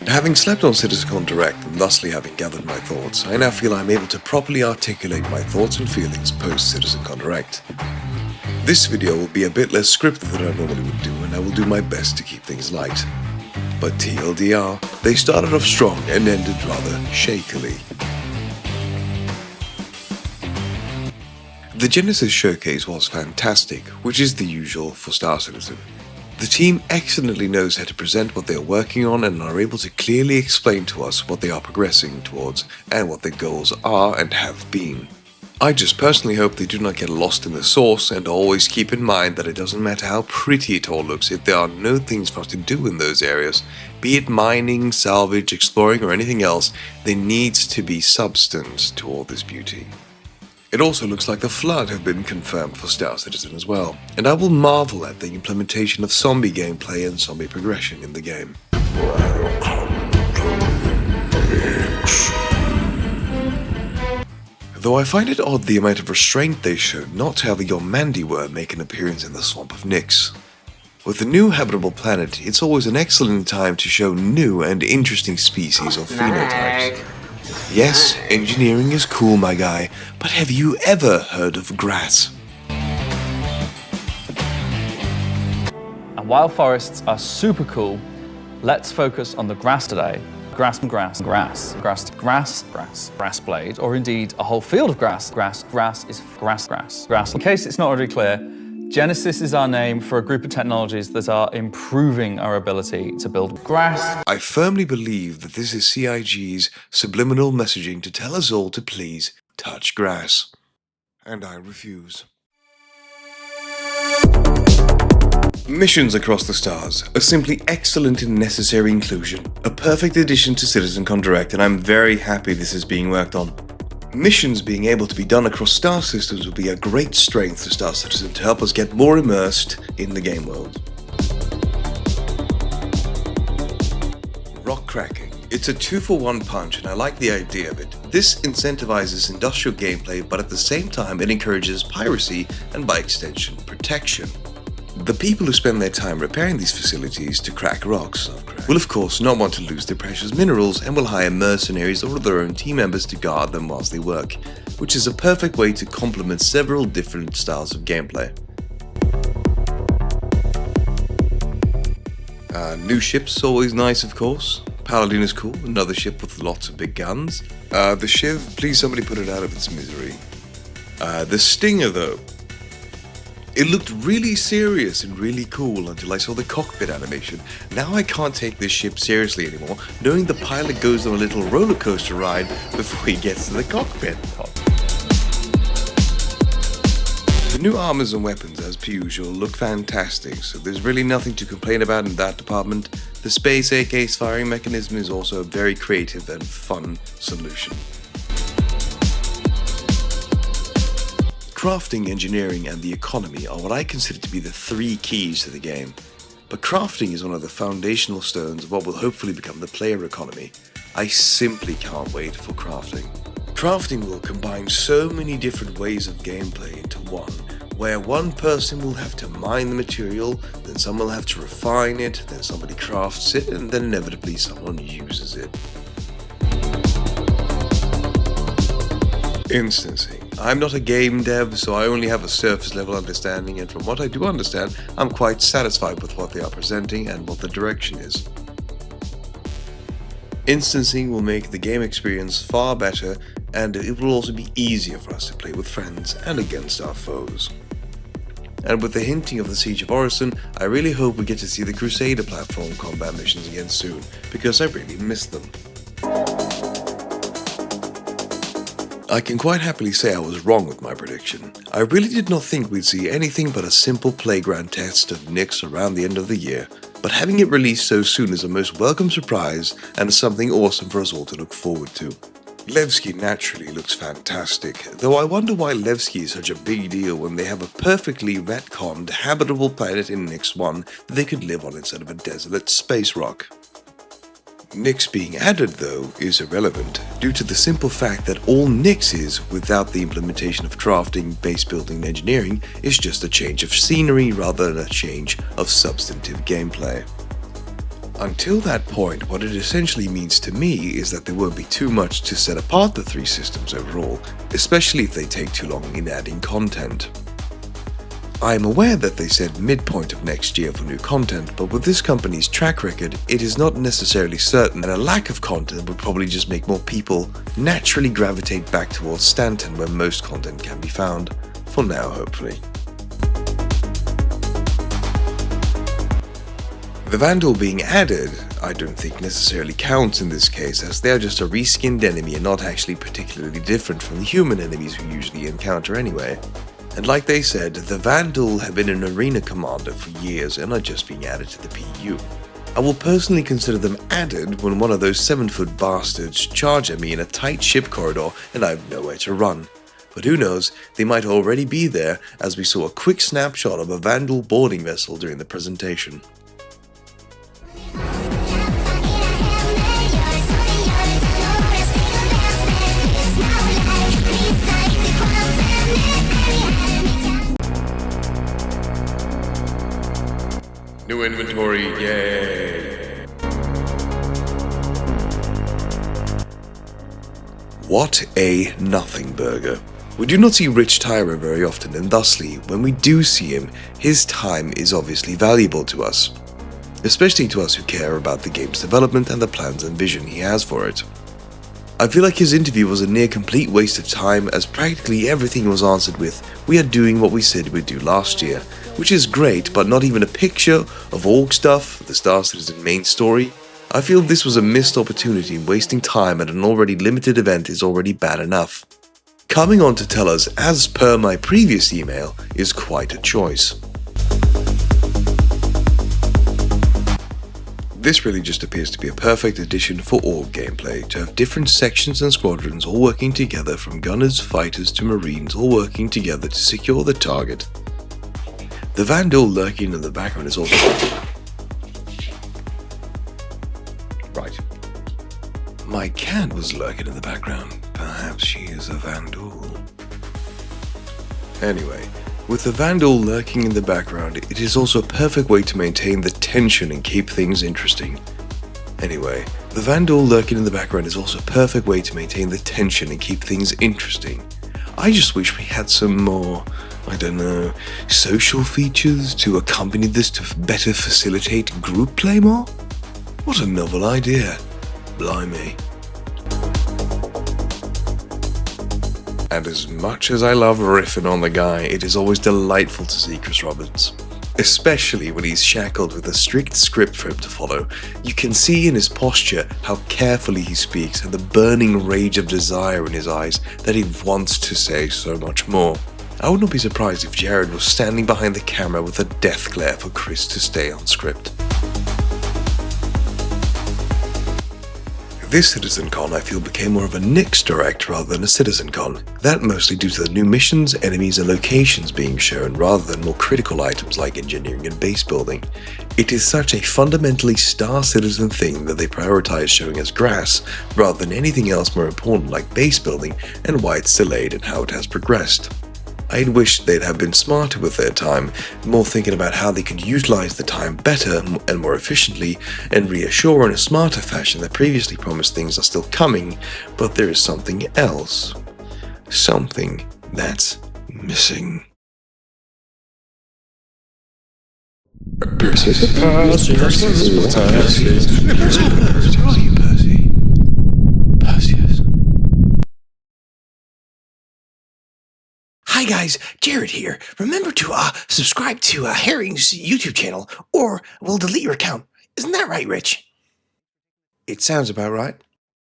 Having slept on Citizencon Direct and thusly having gathered my thoughts, I now feel I'm able to properly articulate my thoughts and feelings post Citizencon Direct. This video will be a bit less scripted than I normally would do, and I will do my best to keep things light. But TLDR, they started off strong and ended rather shakily. The Genesis showcase was fantastic, which is the usual for Star Citizen. The team excellently knows how to present what they are working on and are able to clearly explain to us what they are progressing towards and what their goals are and have been. I just personally hope they do not get lost in the sauce and always keep in mind that it doesn't matter how pretty it all looks if there are no things for us to do in those areas. Be it mining, salvage, exploring or anything else, there needs to be substance to all this beauty. It also looks like the Flood have been confirmed for Star Citizen as well, and I will marvel at the implementation of zombie gameplay and zombie progression in the game. Though I find it odd the amount of restraint they showed not to have your Mandiware make an appearance in the Swamp of Nyx. With the new habitable planet, it's always an excellent time to show new and interesting species or phenotypes. Yes, engineering is cool, my guy, but have you ever heard of grass? And while forests are super cool, let's focus on the grass today. Grass, blade, or indeed a whole field of grass. Grass. In case it's not already clear, Genesis is our name for a group of technologies that are improving our ability to build grass. I firmly believe that this is CIG's subliminal messaging to tell us all to please touch grass. And I refuse. Missions across the stars are simply excellent and necessary inclusion, a perfect addition to Citizencon Direct, and I'm very happy this is being worked on. Missions being able to be done across star systems would be a great strength to Star Citizen to help us get more immersed in the game world. Rock cracking. It's a 2-for-1 punch and I like the idea of it. This incentivizes industrial gameplay, but at the same time it encourages piracy and by extension protection. The people who spend their time repairing these facilities to crack rocks will of course not want to lose their precious minerals and will hire mercenaries or their own team members to guard them whilst they work, which is a perfect way to complement several different styles of gameplay. New ships, always nice of course. Paladin is cool, another ship with lots of big guns. The Shiv, please somebody put it out of its misery. The Stinger though. It looked really serious and really cool until I saw the cockpit animation. Now I can't take this ship seriously anymore, knowing the pilot goes on a little roller coaster ride before he gets to the cockpit. The new armors and weapons, as per usual, look fantastic, so there's really nothing to complain about in that department. The space AK's firing mechanism is also a very creative and fun solution. Crafting, engineering, and the economy are what I consider to be the 3 keys to the game. But crafting is one of the foundational stones of what will hopefully become the player economy. I simply can't wait for crafting. Crafting will combine so many different ways of gameplay into one, where one person will have to mine the material, then someone will have to refine it, then somebody crafts it, and then inevitably someone uses it. Instancing. I'm not a game dev, so I only have a surface level understanding, and from what I do understand, I'm quite satisfied with what they are presenting and what the direction is. Instancing will make the game experience far better, and it will also be easier for us to play with friends and against our foes. And with the hinting of the Siege of Orison, I really hope we get to see the Crusader platform combat missions again soon, because I really miss them. I can quite happily say I was wrong with my prediction. I really did not think we'd see anything but a simple playground test of Nyx around the end of the year, but having it released so soon is a most welcome surprise and something awesome for us all to look forward to. Levski naturally looks fantastic, though I wonder why Levski is such a big deal when they have a perfectly retconned habitable planet in Nyx 1 that they could live on instead of a desolate space rock. Nyx being added, though, is irrelevant, due to the simple fact that all Nyx is, without the implementation of crafting, base building and engineering, is just a change of scenery rather than a change of substantive gameplay. Until that point, what it essentially means to me is that there won't be too much to set apart the three systems overall, especially if they take too long in adding content. I am aware that they said midpoint of next year for new content, but with this company's track record, it is not necessarily certain, and a lack of content would probably just make more people naturally gravitate back towards Stanton where most content can be found, for now hopefully. The Vandal being added, I don't think necessarily counts in this case, as they are just a reskinned enemy and not actually particularly different from the human enemies we usually encounter anyway. And like they said, the Vandal have been an arena commander for years and are just being added to the PU. I will personally consider them added when one of those 7-foot bastards charge at me in a tight ship corridor and I have nowhere to run. But who knows, they might already be there, as we saw a quick snapshot of a Vandal boarding vessel during the presentation. New inventory, yay! What a nothing burger. We do not see Rich Tyra very often, and thusly, when we do see him, his time is obviously valuable to us. Especially to us who care about the game's development and the plans and vision he has for it. I feel like his interview was a near complete waste of time, as practically everything was answered with, "We are doing what we said we'd do last year," which is great, but not even a picture of org stuff, the Star Citizen main story. I feel this was a missed opportunity, and wasting time at an already limited event is already bad enough. Coming on to tell us, as per my previous email, is quite a choice. This really just appears to be a perfect addition for org gameplay, to have different sections and squadrons all working together, from gunners, fighters to marines, all working together to secure the target. The Vandal lurking in the background is also... Right. My cat was lurking in the background. Perhaps she is a Vandal. Anyway, with the Vandal lurking in the background, it is also a perfect way to maintain the tension and keep things interesting. Anyway, the Vandal lurking in the background is also a perfect way to maintain the tension and keep things interesting. I just wish we had some more, I don't know, social features to accompany this to better facilitate group play more? What a novel idea. Blimey. And as much as I love riffing on the guy, it is always delightful to see Chris Roberts. Especially when he's shackled with a strict script for him to follow. You can see in his posture how carefully he speaks and the burning rage of desire in his eyes that he wants to say so much more. I would not be surprised if Jared was standing behind the camera with a death glare for Chris to stay on script. This Citizencon I feel became more of a Nix Direct rather than a Citizencon. That mostly due to the new missions, enemies and locations being shown rather than more critical items like engineering and base building. It is such a fundamentally Star Citizen thing that they prioritize showing us grass rather than anything else more important like base building and why it's delayed and how it has progressed. I'd wish they'd have been smarter with their time, more thinking about how they could utilize the time better and more efficiently, and reassure in a smarter fashion that previously promised things are still coming, but there is something else. Something that's missing. Percy? Where are you, Percy? Perseus. Hi guys, Jared here. Remember to subscribe to Herring's YouTube channel or we'll delete your account. Isn't that right, Rich? It sounds about right.